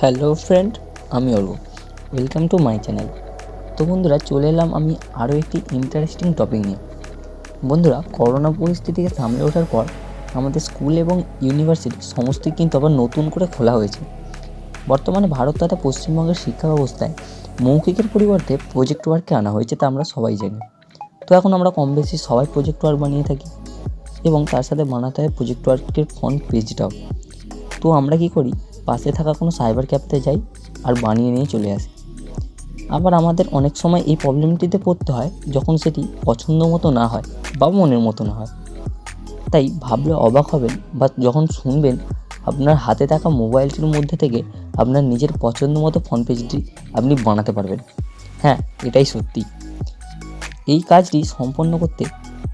Hello friend, আমি Argha. Welcome to my channel. তো বন্ধুরা, চলে এলাম আমি আরও একটি ইন্টারেস্টিং টপিক নিয়ে। বন্ধুরা, করোনা পরিস্থিতিকে সামলে ওঠার পর আমাদের স্কুল এবং ইউনিভার্সিটি সমস্তই কিন্তু আবার নতুন করে খোলা হয়েছে। বর্তমানে ভারত তথা পশ্চিমবঙ্গের শিক্ষা ব্যবস্থায় মৌখিকের পরিবর্তে প্রজেক্ট ওয়ার্ককে আনা হয়েছে, তা আমরা সবাই জানি। তো এখন আমরা কম বেশি সবাই প্রজেক্ট ওয়ার্ক বানিয়ে থাকি এবং তার সাথে বানাতে হয় প্রজেক্ট ওয়ার্কের ফ্রন্ট পেজটাও। তো আমরা কি করি, পাশে থাকা কোনো সাইবার ক্যাফেতে যাই আর বানিয়ে নিয়ে চলে আসি। আবার আমাদের অনেক সময় এই প্রবলেমটিতে পড়তে হয় যখন সেটি পছন্দ মতো না হয় বা মনের মতো না হয়। তাই ভাবলে অবাক হবেন বা যখন শুনবেন আপনার হাতে থাকা মোবাইলটির মধ্যে থেকে আপনার নিজের পছন্দ মতো ফ্রন্ট পেজটি আপনি বানাতে পারবেন। হ্যাঁ, এটাই সত্যি। এই কাজটি সম্পন্ন করতে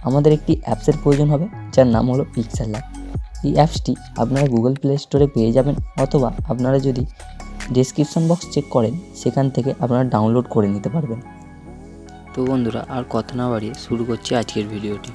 আমাদের একটি অ্যাপসের প্রয়োজন হবে, যার নাম হলো পিক্সেল ল্যাব। এই অ্যাপসটি আপনারা গুগল প্লে স্টোরে পেয়ে যাবেন, অথবা আপনারা যদি ডেসক্রিপশন বক্স চেক করেন সেখান থেকে আপনারা ডাউনলোড করে নিতে পারবেন। তো বন্ধুরা, আর কথা না বাড়িয়ে শুরু করছি আজকের ভিডিওটি।